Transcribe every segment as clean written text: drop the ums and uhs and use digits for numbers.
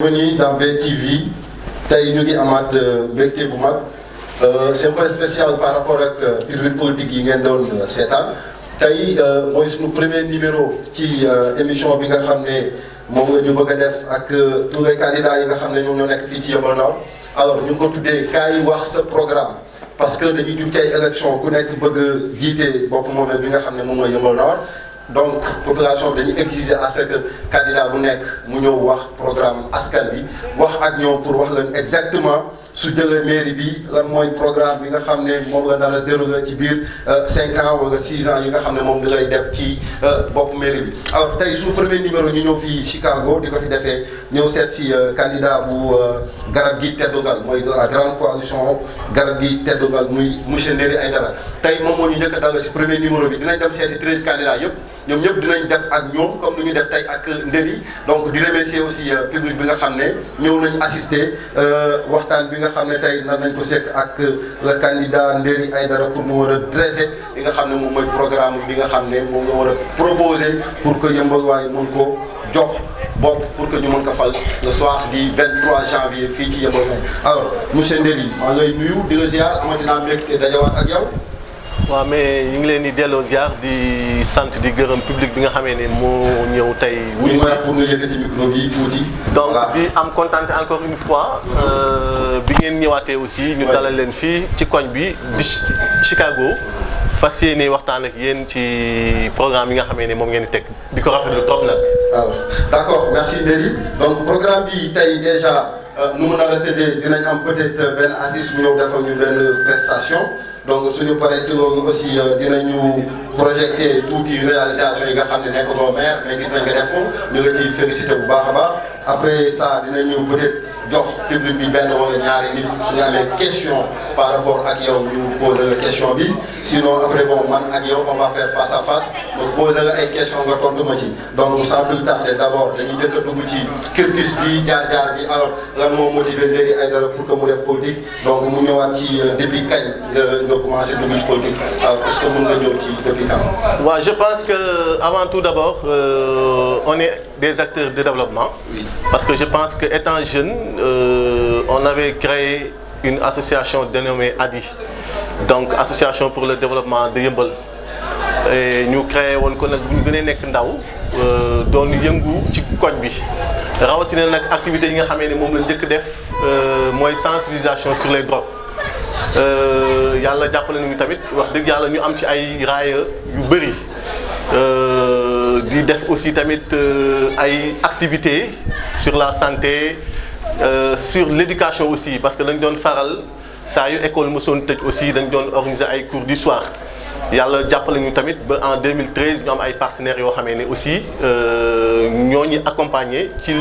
Bienvenue dans BTV tey ñu ngi amaat mbégte bu mag c'est un peu spécial par rapport ak tribune politique yi ngeen doon seetaan tey mooy suñu premier numéro ci émission bi nga xam ne moom nga ñu bëgg a def ak tous les candidats yi nga xam ne ñoom ñoo nekk fii ci Yeumbeul Nord. Alors ñu ngi ko tuddee kaay wax sa programme parce que dañuy jub ci ay élection ku nekk bëgg a jiite bopp moomeel bi nga xam ne moom mooy Yeumbeul Nord. Donc population bi dañuy exiger à ce que candidat bu nekk mu ñëw wax programme askan bi wax ak ñoom pour wax leen exactement su jëlee mairie bi lan mooy programme bi nga xam ne moom la nar a déroulé ci biir 5 ans wala 6 ans yi nga xam ne moom lay def ci bopp mairie bi. Alors tey suñu premier numéro ñu ñëw fii Chicago di ko fi defee ñëw seet si candidat bu garab gi teddugal mooy la grande coalition garab gi teddugal muy monsieur Ndéri Aïdara tey moom moo ñu njëkk a dalal si premier numéro bi dinañ dem seeti 13 candidats yëpp. ñoom ñëpp dinañ def ak ñoom comme ni ñu def tey ak Ndéri donc di remercier aussi public bi nga xam ne ñëw nañ assister waxtaan bi nga xam ne tey nar nañ ko sekk ak le candidat Ndéri Aïdara pour mu war a dresser li nga xam ne moom mooy programme bi nga xam ne moom nga war a proposer pour que Yeumbeul waaye mën ko jox bopp pour que ñu mën ko fal le soir du 23 janvier fii ci Yeumbeul Nord. Alors monsieur Ndéri maa ngay nuyu di la ziar amati naa mbégte dajawaat ak yow. waaw mais ñu ngi leen di delloo ziar di sant di gërëm public bi nga xamee ne moo ñëw tey. wuyu si pour nga yëkkati micro bi tuuti. donc di am kontaan encore une fois bi ngeen ñëwaatee aussi ñu dalal leen fii ci koñ bi di Chicago fas yéene waxtaan ak yéen ci programme yi nga xamee ne moom ngeen di teg di ko rafetlu trop nag. waaw d'accord merci Ndéri donc programme bi tey déjà nu mu nar a tëddee dinañ am peut-être benn artiste bu ñëw defal ñu benn prestation. donc suñu paree ci loolu aussi dinañu projeté tuuti réalisation yi nga xam ne nekk ko maire mais gis nañ nga def ko ñu nga ciy félicité bu baax a baax après ça dinañu peut-être jox public bi benn wala ñaari nit suñu amee question par rapport ak yow ñu poser la question bi sinon après bon man ak yow on va faire face à face ma poser la ay question nga tontu ma ci donc sans plus tarder d'abord dañuy njëkk a dugg ci cursus bi jaar-jaar bi alors lan moo motivé Ndéri Aïdara pour que mu def politique donc mu ñëwaat ci depuis kañ nga commencé dugg ci politique alors est-ce que mën nga ñëw ci depuis quand. waaw je pense que avant tout d'abord on est des acteurs de développement. Oui. Parce que je pense que étant jeune on avait créé une association dénommée ADI donc association pour le développement de Yeumbeul et ñu créé woon ko nag bu ñu gënee nekk ndaw doon yëngu ci koñ bi rawatina nag activités yi nga xamee ne moom la njëkk def mooy sensibilisation sur les drogues. yàlla jàppale nañu tamit wax dëgg yàlla ñu am ci ay raaya yu bëri di def aussi tamit ay activités sur la santé sur l'éducation aussi parce que dañ doon faral saa yu école mosoon tëj aussi dañ doon organiser ay cours du soir yàlla jàppale ñu tamit ba en 2013 ñu am ay partenaires yoo xamee ne aussi ñoo ñu accompagner ci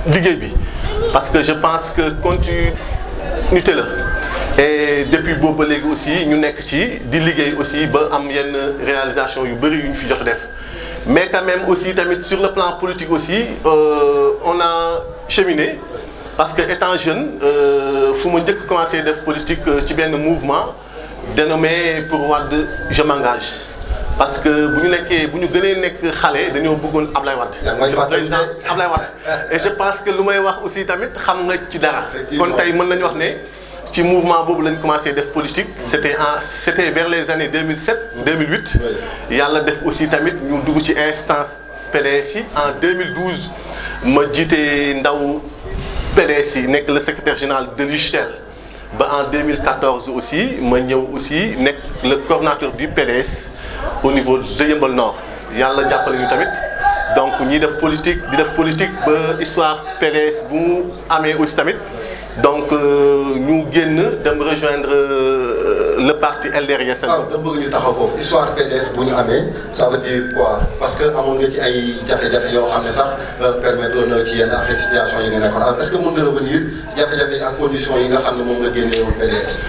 liggéey bi parce que je pense que continuité la. et depuis boobu ba léegi aussi ñu nekk ci di liggéey aussi ba am yenn réalisation yu bëri yu ñu fi jot def mais quand même aussi tamit sur le plan politique aussi on a cheminé parce que étant jeune fu ma njëkk commencé def politique ci benn mouvement dénommé Pour Wade je m'engage parce que bu ñu gënee nekk xale dañoo bëggoon Ablaye Wade. président Ablaye Wade et je pense que lu may wax aussi tamit xam nga ci dara. kon tey mën nañu wax ne. ci mouvement boobu lañ commencé def politique c'était vers les années 2007 2008 yàlla def aussi tamit ñu dugg ci instance PDS yi en 2012 ma jiite ndaw PDS yi nekk le secrétaire général de l'UJTL ba en 2014 aussi ma ñëw aussi nekk le coordonnateur du PDS au niveau de Yeumbeul Nord yàlla jàppale ñu tamit donc ñiy def politique di def politique ba histoire PDS bu mu amee aussi tamit donc ñu génn dem rejoindre le parti LDR Yeesal. waaw dama bëgg ñu taxaw foofu histoire PDF bu ñu amee ça veut dire quoi parce que amoon nga ci ay jafe-jafe yoo xam ne sax permettre na ci yenn affaire situation yi nga nekkoon alors est-ce que mën nga revenir ci jafe-jafe yi ak conditions yi nga xam ne moom nga génnee woon PDS.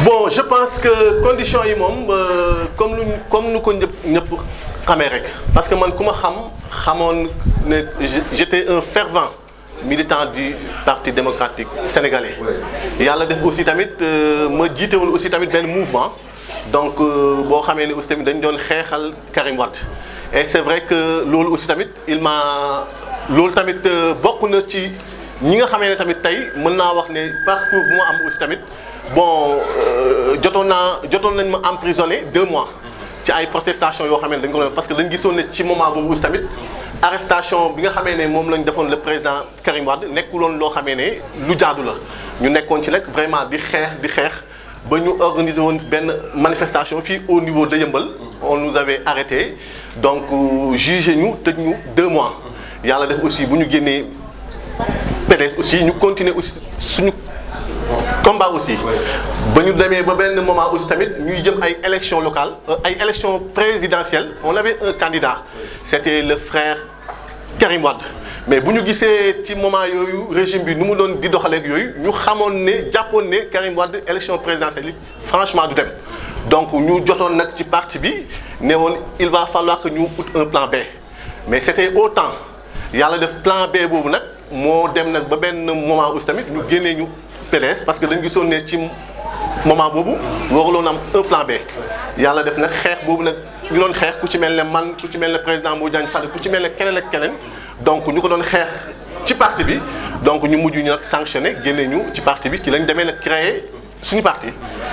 bon je pense que conditions yi moom comme nu ko ñëpp xamee rek parce que man ku ma xamoon ne j'étais un fervent militant du parti démocratique sénégalais. yàlla def aussi tamit ma jiite woon aussi tamit benn mouvement donc boo xamee ne aussi tamit dañ doon xeexal Karim Wade et c'est vrai que loolu aussi tamit loolu tamit bokk na ci ñi nga xamee ne tamit tey mën naa wax ne parcours bu ma am aussi tamit bon jotoon nañ ma emprisonné 2 mois ci ay protestations yoo xam ne dañ ko doon parce que dañ gisoon ne ci moment boobu aussi tamit arrestation bi nga xamee ne moom lañ defoon le président Karim Wade nekkuloon loo xamee ne lu jaadu la ñu nekkoon ci nag vraiment di xeex ba ñu organiser woon benn manifestation fii au niveau de Yeumbeul on nous avait arrêté donc jugé ñu tëj ñu 2 mois yàlla def aussi bu ñu génnee PDS aussi ñu continuer aussi suñu combat aussi ba ñu demee ba benn moment aussi tamit ñuy jëm ay élections locales ay élections présidentielles on avait un candidat c'était le frère Karim Wade mais bu ñu gisee ci moment yooyu régime bi nu mu doon di doxaleeg yooyu ñu xamoon ne jàppoon ne Karim Wade élection présidentielle yi franchement du dem donc ñu jotoon nag ci parti bi ne woon il va falloir que ñu ut un plan B mais c'était au temps yàlla def plan B boobu nag moo dem nag ba benn moment aussi tamit ñu génnee ñu PDS parce que dañu gisoon ne ci moment boobu waruloon am un plan B yàlla def nag xeex boobu nag ñu doon xeex ku ci mel ne man ku ci mel ne président Mbodiane Fada ku ci mel ne keneen ak keneen donc ñu ko doon xeex ci parti bi donc ñu mujj ñu nag sanctionné génne ñu ci parti bi ci lañ demee nag créer suñu parti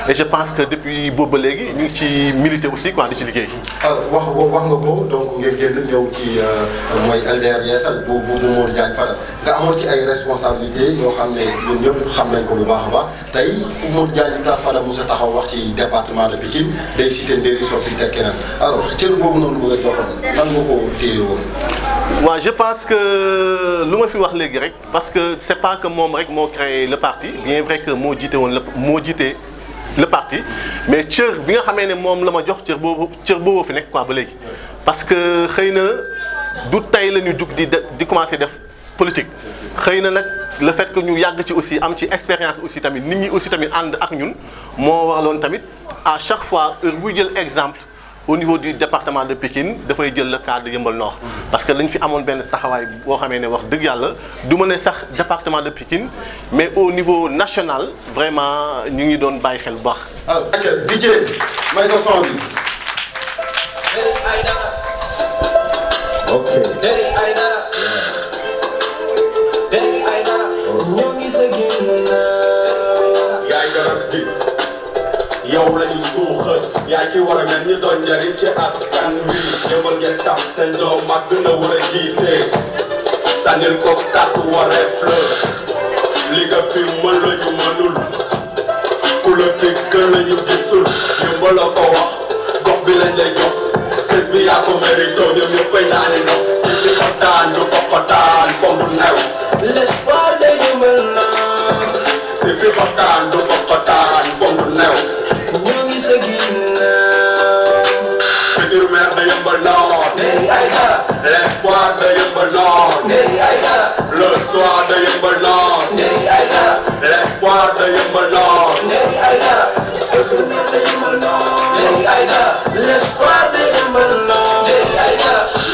et je pense que depuis boobu ba léegi ñu ngi ci militer aussi quoi di ci liggéey. wax nga ko donc ngeen génn ñëw ci mooy LDR Yeesal bu Modou Diagne Fada nga amoon ci ay responsabilités yoo xam ne ñun ñëpp xam nañ ko bu baax a baax tey fu Modou Diagne Fada Moussa taxaw wax ci département de Pikine day cité Ndéri Sophi teg keneen alors cër boobu noonu nga joxoon nan nga ko téye woon. waaw je pense que lu ma fi wax léegi rek parce que c'est pas que moom rek moo créé le parti bien vrai que moo jiite woon jiite le parti mais cër bi nga xamee ne moom la ma jox cër boobu fi nekk quoi ba léegi parce que xëy na du tey la ñu jug di commencer def politique xëy na nag le fait que ñu yàgg ci aussi am ci expérience aussi tamit nit ñi aussi tamit ànd ak ñun moo waraloon tamit à chaque fois heure buy jël exemple au niveau du département de Pikine dafay jël le cas de Yeumbeul Nord parce que dañ fi amoon benn taxawaay boo xamee ne wax dëgg yàlla du ma ne sax département de Pikine mais au niveau national vraiment ñu ngi doon bàyyi xel bu baax. DJ may ko son bi. ok. yow la ñu suuxal yaa ci war a mel ni doon njariñ ci askan wi ñëwal ngeen tam seen doom mag na war a jiite sànnil ko tàtt wareef la li nga fi mën la ñu mënul ku la fi gën la ñu gisul ñu la ko wax gox bi lañ lay jox sées bi yaa ko mérito ñoom ñëppay naani ndox si bi xotaan du kokkotaan bombu new l'espoir de Yeumbeul Nord si bi xotaan du kokkotaan bombu new futur maire de Yeumbeul Nord l'espoir de Yeumbeul Nord le soir de Yeumbeul Nord l'espoir de Yeumbeul Nord futur maire de Yeumbeul Nord l'espoir de Yeumbeul Nord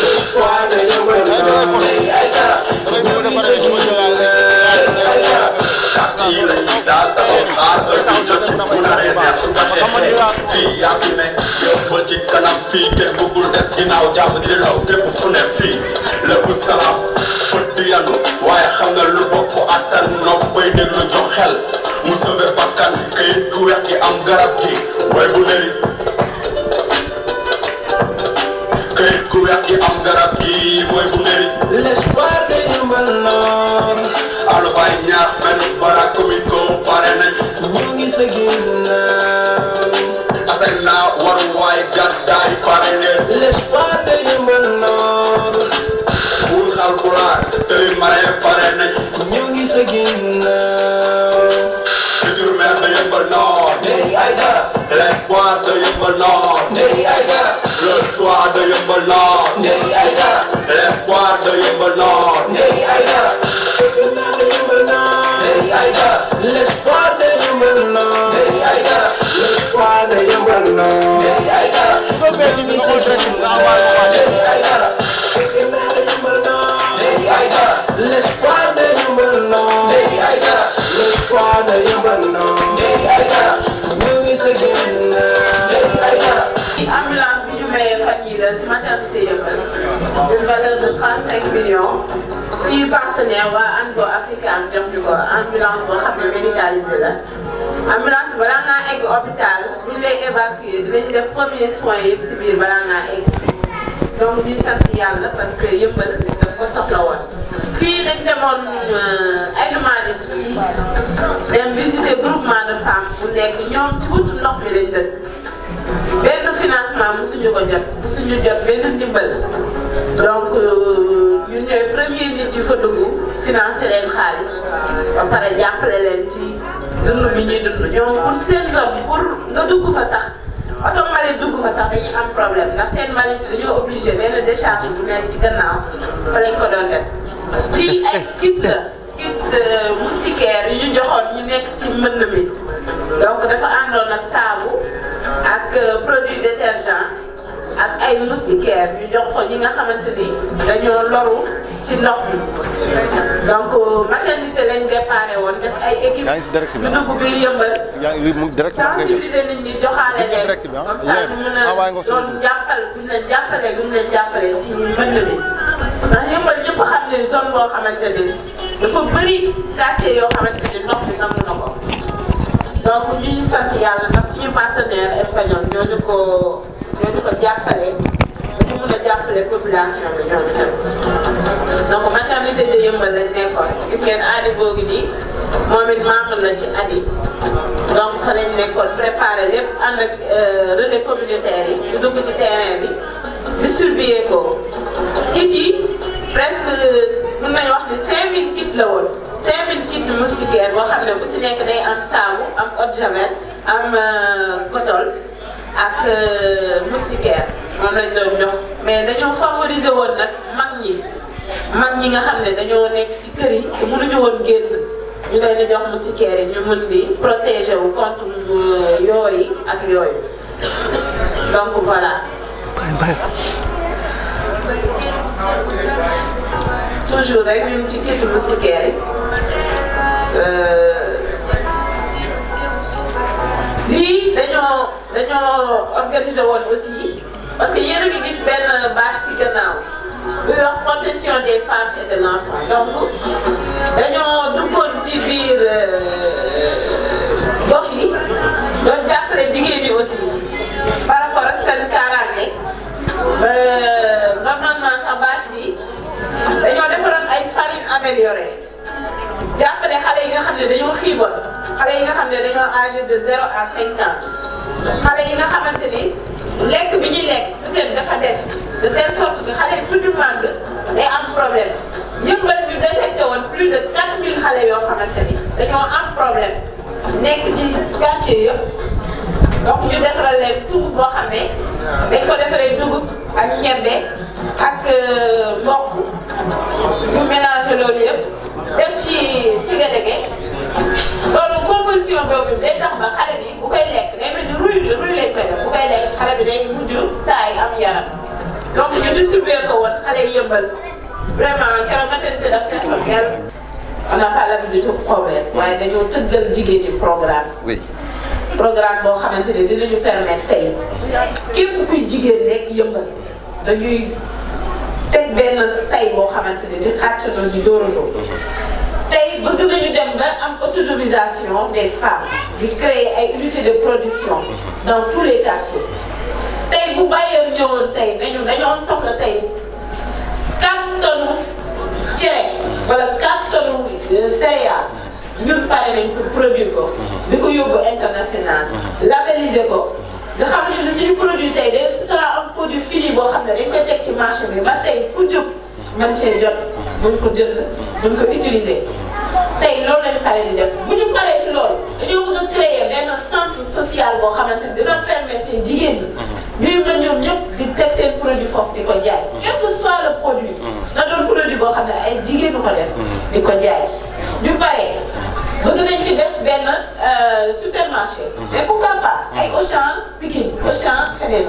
l'espoir de Yeumbeul Nord kàttan la ñuy daas taxaw xaar heure jot ci bu naree neex su ko xeexee fii yaa fi ne yóbbal ci kanam fii kenn bëggul des ginnaaw jàmm di law fépp fu ne fii lépp salaam bët di yanu waaye xam nga lu bopp attan nopp bay déglu jox xel mu sauvé bakkan kayit gu weex gi am garab gi way bu neri kayit gu weex gi am garab gi mooy bu neri l'espoir de Yeumbeul Nord allo bay ñaax benn bara commune ko pare nañ ñu ngi sa ginnaaw asen naa waru waay gàddaay pare neen l'espoir de Yeumbeul Nord bul xal bulaar tëri mare pare nañ ñu ngi sa ginnaaw futur maire de Yeumbeul Nord l'espoir de Yeumbeul Nord le soir de Yeumbeul Nord l'espoir de Yeumbeul Nord l'espoir de Yeumbeul Nord l'espoir de Yeumbeul Nord l'espoir de Yeumbeul Nord l'espoir de Yeumbeul Nord ñu ngi sa ginnaaw ambulance bi ñu mayee fan yii la si maternité Yeumbeul une valeur de 35 millions. partenaire waa Ango Africa jox ñu ko ambulance boo xam ne médicalisée la ambulance balaa ngaa egg hôpital bu ñu lay évacuer dinañ def premier soin yëpp si biir balaa ngaa egg donc ñuy sant yàlla parce que yëmbal daf ko soxla woon. fii dañ demoon Aïnoumane si dem visiter groupement de femmes bu nekk ñoom ci buntu ndox mi lañ dëkk benn financement mosuñu ko jot mosuñu jot benn ndimbal donc ñun ñooy premier nit yu fa dugg financé leen xaalis ba pare jàppale leen ci dund bi ñuy dund ñoom pour seen zone pour nga dugg fa sax oto mbalit dugg fa sax dañuy am problème ndax seen mbalit dañoo obligé benn décharge bu nekk ci gannaaw fa lañ ko doon def. lii ay kit la kit moustiquaire yu ñu joxoon ñu nekk ci mbënd mi donc dafa àndoon ak saabu ak produit détergent ak ay moustiquaire ñu jox ko ñi nga xamante ni dañoo loru ci ndox mi donc maternité lañ déparé woon def ay équipe ñu dugg biir yëmbal sensibiliser nit ñi joxaale leen comme ça ñu mën a doon jàppal buñ leen jàppale ci mbënd mi ndax yëmbal ñëpp xam ne zone boo xamante ni dafa bëri quartier yoo xamante ni ndox mi nangu na ko donc ñuy sant yàlla ndax suñu partenaire espagnol ñooñu ko jàppale ba ñu mën a jàppale population bi ñoom itam donc maternité de yëmbal lañ nekkoon gis ngeen aadi boogi nii moom it membre la ci ADI donc fa lañ nekkoon préparé lépp ànd ak relais communautaire yi ñu dugg ci terrain bi distribuer ko kit yi presque mën nañu wax ni 5000 kit la woon 5000 kit moustiquaire boo xam ne bu si nekk day am saabu am eau de javel am gotol ak moustiquaire moom lañ doon jox mais dañoo favoriser woon nag mag ñi nga xam ne dañoo nekk ci kër yi te mënuñu woon génn ñu leen di jox moustiquaire yi ñu mën di protéger wu contre yooyu ak yooyu donc voilà. toujours rek ñu ngi ci kitu moustiquaire yi lii dañoo organiser woon aussi parce que yéen a ngi gis benn bâche ci gannaaw buy wax protection des femmes et de l'enfant donc dañoo duggoon ci biir gox yi doon jàppale jigéen ñi aussi par rapport ak seen kaaraange normalement sa bâche bi dañoo defaroon ay farine améliorée jàppale xale yi nga xam ne dañoo xiiboon xale yi nga xam ne dañoo âgé de 0 à 5 ans xale yi nga xamante ni lekk bi ñuy lekk peut-être dafa des de telle sorte que xale yi pour ñu màgg day am problème yëmbal ñu détecté woon plus de 4000 xale yoo xamante ni dañoo am problème nekk ci quartier yëpp donc ñu defaral leen dugub boo xam ne dañ ko defaree dugub ak ñebbe ak mboq ñu mélangé loolu yëpp def ci gadege loolu composition boobu day tax ba xale bi bu koy lekk day mel ni ruy lañ koy def bu koy lekk xale bi day mujj taay am yaram donc ñu distribué ko woon xale yi yëmbal vraiment keroog maternité daf feesoon yàlla on n'a pas l'habitude de problème waaye dañoo tëggal jigéen ñi programme. oui. programme boo xamante ne dinañu permettre tey képp kuy jigéen nekk yëmbal dañuy teg benn say boo xamante ne di xàccandoo di dóorandoo tey bëgg nañu dem ba am autonomisation des femmes di créer ay unités de production dans tous les quartiers tey bu bàyyee ñëwoon tey dañoo soxla tey 4 tonnes cere wala 4 tonnes céréales ñun pare nañ pour produire ko di ko yóbbu international labelliser ko nga xam ne suñu produit tey de ce sera un produit fini boo xam ne dañ koy teg ci marché bi ba tey ku jóg mën cee jot mën ko jënd mën ko utiliser tey loolu lañ pare di def bu ñu paree ci loolu dañoo bëgg a créer benn centre social boo xamante ni dina permettre jigéen ñi ñuy mën ñoom ñëpp di teg seen produit foofu di ko jaay quel que soit le produit na doon produit boo xam ne ay jigéen ñu ko def di ko jaay ñu paree bëgg nañ fi def benn supermarché mais pourquoi pas ay Auchan Pikine Auchan feneen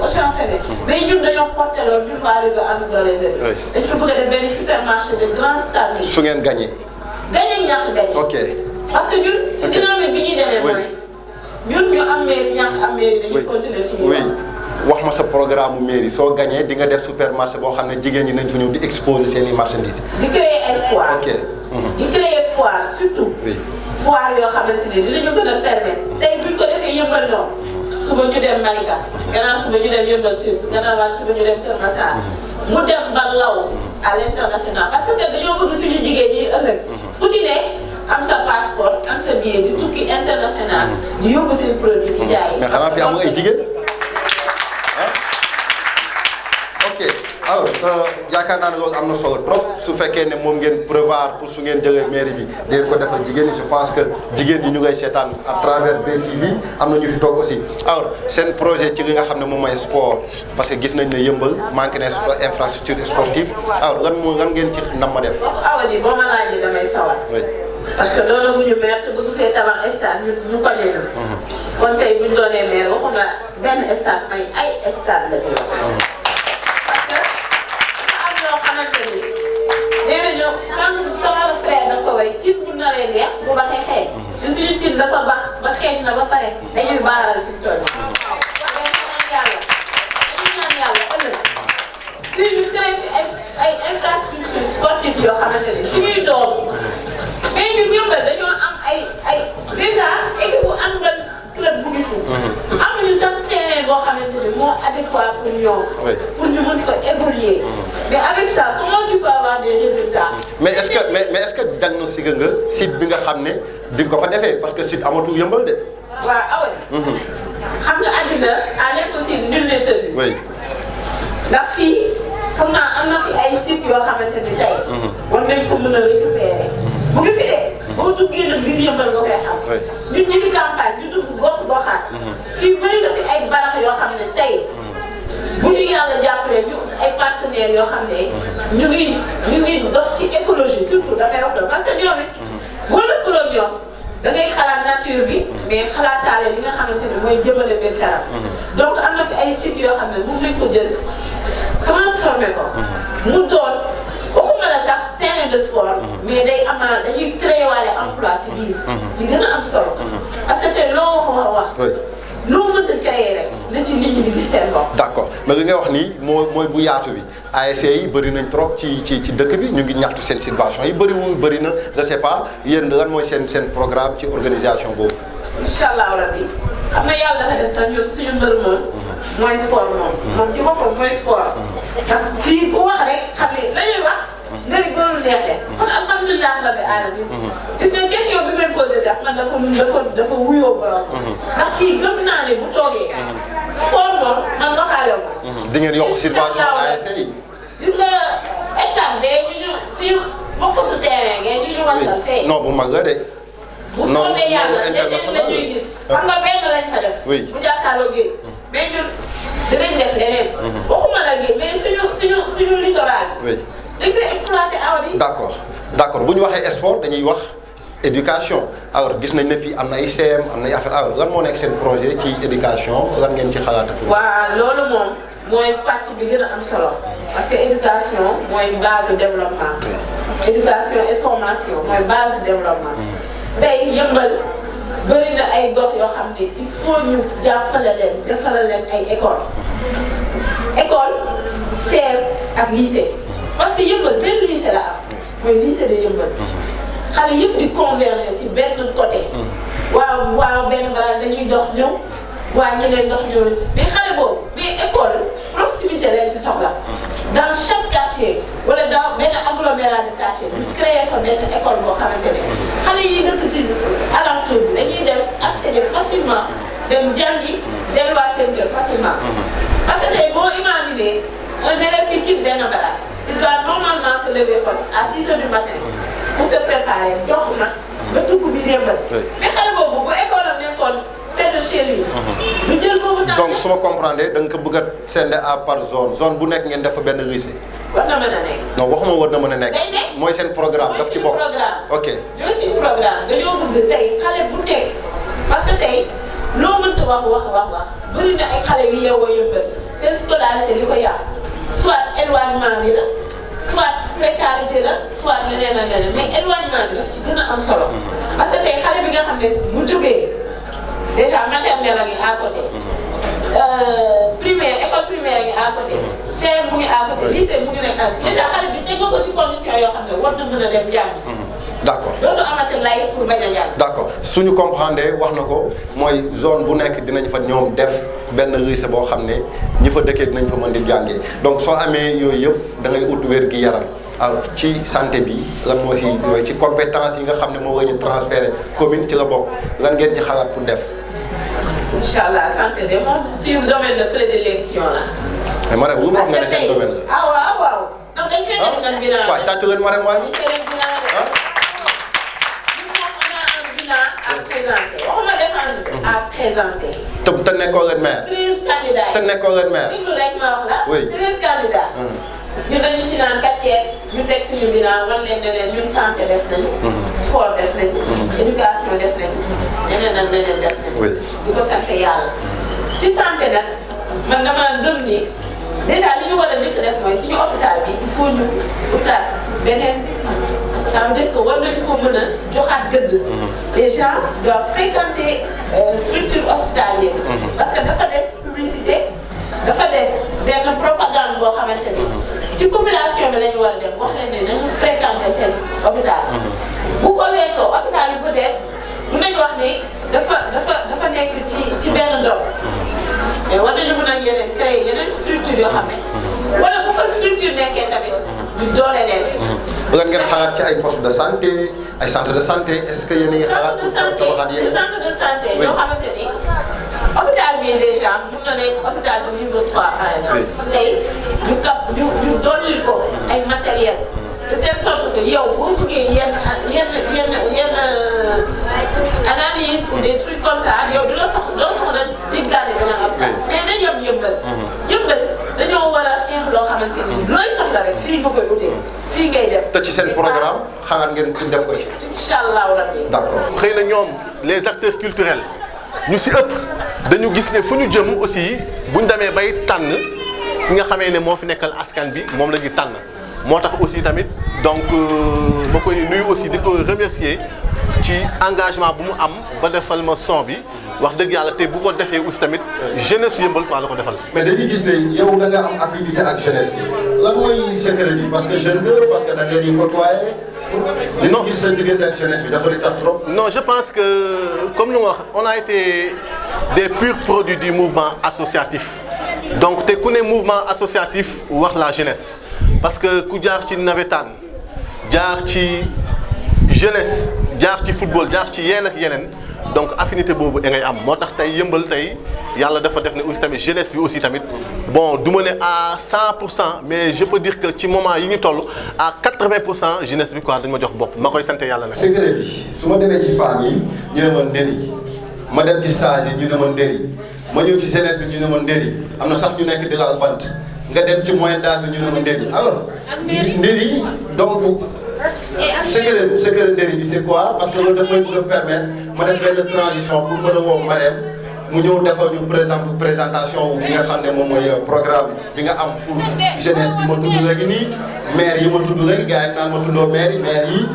mais ñun dañoo porté loolu ñun waa réseau Andu Doolé dañ fi bëgg a def benn supermarché de grande style. su ngeen gagné. gagné ñàkk gagné. ok parce que ñun ci dynamique bi ñuy demee mooy ñun ñu am mairie ñàkk am mairie dañuy continuer suñu yoon. wax ma sa programme mu mairie soo gagné di nga def supermarché boo xam ne jigéen ñi nañ fa ñëw di exposer seen i marchandises. di créer ay foire. ok di créer foire surtout. foire yoo xamante ne dinañu gën a permettre tey buñ ko defee yëmbal noonu suba ñu dem Malika gannaaw suba ñu dem yëmbal sud gannaaw suba ñu dem Kër Massar mu dem ba law à l'international parce que dañoo bëgg suñu jigéen ñi ëllëg ku ci ne am sa passeport am sa billet di tukki international di yóbbu seen produit di jaay. mais xanaa fi amul ay jigéen ok alors yaakaar naa ne loolu am na solo trop su fekkee ne moom ngeen prévoir pour su ngeen jëlee mairie bi dangeen ko defal jigéen ñi je pense que jigéen ñi ñu ngay seetaan à travers BTV am na ñu fi toog aussi alors seen projet ci li nga xam ne moom mooy sport parce que gis nañ ne yëmbal manqué na infrastructure sportive alors lan ngeen ci nam ma def. awa di boo ma laajee damay sawar. parce que loolu bu ñu maire te bëgg fee tabax stade ñu ko ñu kon tey bu ñu doonee maire waxuma benn stade may ay stade la ñu wax. parce que dafa am loo xamante ni nee nañu sama frère dafa ko way cin bu naree neex bu baxee xeeñ. ñu suñu cin dafa bax ba xeeñ na ba pare dañuy baaral fi mu toll nii. dañuy ñaan yàlla ëllëg fii ñu créé fi ay infrastructure sportive yoo xamante ni suñuy doom. mais ñun ñëpp dañoo am ay déjà équipe bu am nga club bu ngi fi. amuñu sax terrain boo xamante ni moo adéquat pour ñoom. pour ñu mën fa évoluer. mais avec ça comment tu peux avoir des résultats. mais est-ce que diagnostic nga site bi nga xam ne di nga ko fa defee parce que site amatul yëmbal de. waaw awe. xam nga àddina à l'impossible nul n'est tenu. oui. ndax fii foog naa am na fi ay sites yoo xamante ni tey. war nañ ko mën a récupérer. bu ngi fi de boo duggee nag biir yëmbal nga koy xam. ñun ñu ngi campagne ñu dugg gox goxaat. fii bëri na fi ay barax yoo xam ne tey bu ñu yàlla jàppalee ñu ay partenaires yoo xam ne ñu ngi dox ci écologie surtout dafay wax parce que ñoom it boo lëkkaloo ñoom da ngay xalaat nature bi mais xalaataale li nga xamante ne mooy jëmale benn kanam. donc am na fi ay sites yoo xam ne mën nañ ko jël transformé ko. mu doon waxuma la sax terrain de sport. mais day amaat dañuy créé waale emploi ci biir. li gën a am solo. parce que tey loo wax. loo mënta créé rek. na ci nit ñi di gis seen bopp. d'accord mais li nga wax nii mooy bu yaatu bi ASC yi bëri nañ trop ci dëkk bi ñu ngi ñaxtu seen situation yi bëri na je sais pas yéen lan mooy seen programme ci organisation boobu. incha allah rabbi xam nga yàlla dafa def sax ñun suñu mbër moom. mooy sport moom ci boppam mooy sport. ndax fii ku wax rek xam ne la ñuy wax. nga ni gënul neexee. kon alhamdulilah rabbi alamin. gis nga question bi may posé sax man dafa wuyoo borom. ndax kii gëm naa ne bu toogee. sport moom man waxaale ko. di ngeen yokk situation ASC yi. gis nga stade bee suñu bokk su terrain ngeen ñu wantal fee. non bu mag la de. bu soobee yàlla leneen la ñuy gis. xam nga benn lañ fa def. oui bu jàkkaarloo géej. mais ñun dinañ def leneen. waxuma la géej mais suñu littoral. oui dañ koy exploité aw bi. d'accord bu ñu waxee sport dañuy wax éducation alors gis nañ ne fii am na ay CM am na ay affaire alors lan moo nekk seen projet ci éducation lan ngeen ci xalaat. waaw loolu moom mooy pàcc bi gën a am solo parce que éducation mooy base du développement. éducation et formation mooy base du développement. tey yëmbal bëri na ay gox yoo xam ne il faut ñu jàppale leen defaral leen ay école CM ak lycée parce que yëmbal benn lycée la am mooy lycée de yëmbal xale yëpp di converger ci benn côté waaw benn balaa dañuy dox ñëw waa ñeneen dox ñëw mais xale boobu mais école proximité leen ci soxla dans chaque quartier wala dans benn agglomérat de quartier ñu créé fa benn école boo xamante ne xale yi dëkk ci alentour bi dañuy dem accéder facilement dem jàngi delluwaat seen kër facilement parce que tey boo imaginer un élève qui quitte benn balaa il doit normalement se lever kon à 6 heures du matin pour se préparer dox nag ba dugg bi yëmbal mais xale boobu bu école am nekkoon près de chez lui ñu jël boobu tam donc su ma comprendre da nga ko bëgg a scinder à par zone bu nekk ngeen def fa benn lycée. war na mën a nekk. non waxuma war na mën a nekk. day nekk mooy seen programme daf ci bokk. ok ñooy suñu programme dañoo bëgg tey xale bu nekk parce que tey loo mënta wax bëri na ay xale yu yeewoo yëmbal seen scolarité li ko yàq soit éloignement bi la soit précarité la soit leneen ak leneen mais éloignement bi daf ci gën a am solo parce que tey xale bi nga xam ne bu jógee déjà maternelle a ngi à côté primaire école primaire a ngi à côté CM mu ngi à côté lycée mu ngi nekk à côté déjà xale bi teg nga ko ci condition yoo xam ne war na mën a dem jàng d'accord dootu amati lay pour bañ a jàng. d'accord suñu comprendre wax na ko mooy zone bu nekk dinañ fa ñoom def benn lycée boo xam ne ñi fa dëkkee dinañ fa mën di jàngee donc soo amee yooyu yëpp da ngay ut wér gi yaram alors ci santé bi lan moo si yooyu ci compétence yi nga xam ne moo war ñu transféré commune ci la bokk lan ngeen ci xalaat pour def. incha allah santé de moom suñu domaine de prédilection la. mais Marème lu wax nga ne seen domaine la. ah waaw waaw. ndax dañ fee def nag bilan. waaw tàccu leen Marème waaye. dañ fee def bilan de. ñun moom on a un bilan à présenter waxuma défendre à présenter. te nekkoo leen maire. 13 candidats yi. te nekkoo leen maire. déglu rek ma wax la. oui 13 candidats. ñun dañu ci naan kàcceet ñu teg suñu bilan wan leen ne leen ñun santé def nañu. sport def nañu. éducation def nañu. leneen ak leneen def nañu. oui di ko sant yàlla. ci santé nag man dama gëm ni déjà li ñu war a njëkk def mooy suñu hôpital bi il faut ñu utaat beneen ça veut dire que war nañu ko mën a joxaat gëdd. les gens doivent fréquenter structure hospitalière. parce que dafa des publicité. dafa des benn propagande boo xamante ni ci population bi la ñu war a dem wax leen ne nañu fréquenter seen hôpital. bu ko weesoo hôpital yi peut-être mën nañu wax ni dafa nekk ci benn zone. mais war nañu mën a yeneen créer yeneen structure yoo xam ne wala bu fa structure nekkee tamit du doole leen. lan ngeen xalaat ci ay poste de santé ay centre de santé est-ce que yéen a ngi xalaat pour tabaxaat yéen centre de santé yoo xamante ni hôpital bi déjà mun na nekk hôpital de niveau 3 par exemple. tey ñu dollil ko ay matériel de telle sorte que yow boo bëggee yenn analyse ou des trucs comme ça yow doo soxla diggaale beneen hôpital. mais na yem yëmbal. yëmbal dañoo war a xeex loo xamante ni looy soxla rek fii nga koy utee fii ngay def. te ci seen programme xalaat ngeen pour def ko ci. incha allahu rabbi. d'accord xëy na ñoom les acteurs culturels ñu si ëpp dañu gis ne fu ñu jëm aussi buñ demee bay tànn ki nga xamee ne moo fi nekkal askan bi moom la ñuy tànn moo tax aussi tamit donc ma koy nuyu aussi di ko remercier ci engagement bu mu am ba defal ma son bi wax dëgg yàlla te bu ko defee aussi tamit jeunesse yëmbal quoi la ko defal. mais dañuy gis ne yow da nga am affinité ak jeunesse bi lan mooy secret bi parce que jeune nga parce que da ngeen di côtoyer. non gis sa diggante ak jeunesse bi dafa di tax trop. non je pense que comme lu nga wax on a été des purs produits du mouvement associatif donc te ku ne mouvement associatif wax la jeunesse parce que ku jaar ci nawetaan jaar ci jeunesse jaar ci football jaar ci yeneen ak yeneen donc affinité boobu ngay am moo tax tey yëmbal tey yàlla dafa def ne aussi tamit jeunesse bi aussi tamit bon du ma ne à 100% mais je peux dire que ci moment yi ñu toll à 80% jeunesse bi quoi dañ ma jox bopp ma koy sant yàlla nag. secret bi su ma demee ci femmes yi ñu ne ma ndëri ma dem ci stage yi ñu ne ma ndëri ma ñëw ci jeunesse bi ñu ne ma ndëri am na sax ñu nekk di laal bant nga dem ci moyen d'âge bi ñu ne ma ndëri alors ndëri donc. secret ndëri bi c'est quoi parce que loolu daf may bëgg a permettre ma def benn transition pour mën a woo Marème mu ñëw defal ñu présentation bi nga xam ne moom mooy programme bi nga am pour jeunesse bi ma tudd léegi nii maire yi ma tudd léegi gars yi naan ma tuddoo maire yi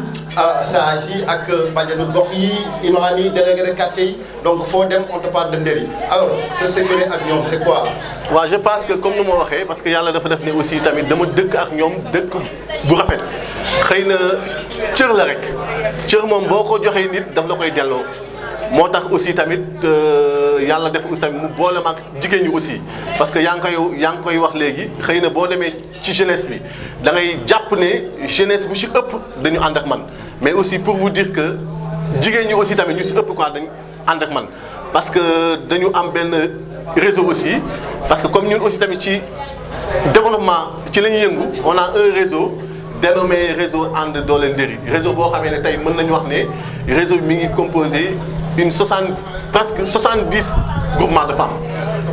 sage yi ak bajanu gox yi imam yi délégué de quartier yi donc foo dem on te parle de ndëri alors ce secret ak ñoom c'est quoi. waaw je pense que comme ni ma waxee parce que yàlla dafa def ne aussi tamit dama dëkk ak ñoom dëkk bu rafet xëy na cër la rek cër moom boo ko joxee nit daf la koy delloo moo tax aussi tamit yàlla def aussi tamit mu boole ma ak jigéen ñi aussi parce que yaa ngi koy wax léegi xëy na boo demee ci jeunesse bi da ngay jàpp ne jeunesse bu ci ëpp dañu ànd ak man mais aussi pour vous dire que jigéen ñi aussi tamit ñu ci ëpp quoi dañu ànd ak man parce que dañu am benn réseau aussi parce que comme ñun aussi tamit ci développement ci la ñuy yëngu on a un réseau dénommé réseau ànd dooleel ndëri réseau boo xamee ne tey mën nañu wax ne réseau bi mi ngi composé presque 70 groupements de femmes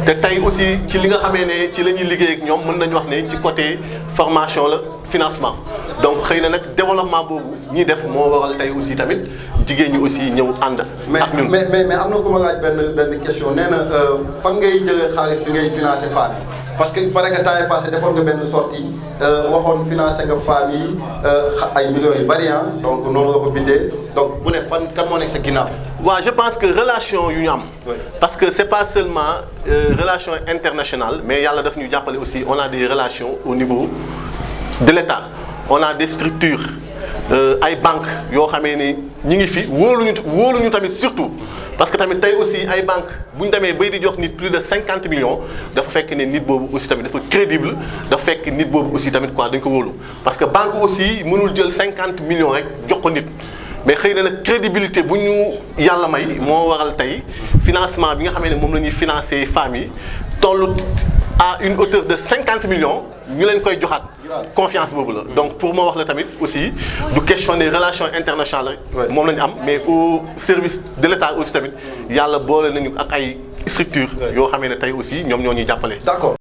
te tey aussi ci li nga xamee ne ci la ñuy liggéey ak ñoom mën nañu wax ne ci côté formation la financement donc xëy na nag développement boobu ñuy def moo waral tey aussi tamit jigéen ñi aussi ñëw ànd ak ñun. mais am na ku ma laaj benn question nee na fan ngay jëlee xaalis bi ngay financé femmes yi parce que il paraît que temps yii passé defoon nga benn sortie waxoon financé nga femmes yi ay millions yu bari donc noonu nga ko bindee donc mu ne fan kan moo nekk sa ginnaaw. waaw je pense que relation yu ñu am. parce que c'est pas seulement relation internationale mais yàlla daf ñu jàppale aussi on a des relations au niveau de l'État on a des structures ay banques yoo xamee ni ñi ngi fi wóoluñu tamit surtout parce que tamit tey aussi ay banques bu ñu demee bay di jox nit plus de 50 millions dafa fekk ne nit boobu aussi tamit dafa crédible dafa fekk nit boobu aussi tamit quoi dañ ko wóolu parce que banque aussi mënul jël 50 millions rek jox ko nit mais xëy na nag crédibilité bu ñu yàlla may moo waral tey financement bi nga xamee ne moom la ñuy financer femmes yi toll à une hauteur de 50 millions ñu leen koy joxaat confiance boobu la donc pour ma wax la tamit aussi du question des relations internationales moom la ñu am mais au service de l'État aussi tamit yàlla boole nañu ak ay structures yoo xamee ne tey aussi ñoom ñoo ñuy jàppale. D'accord.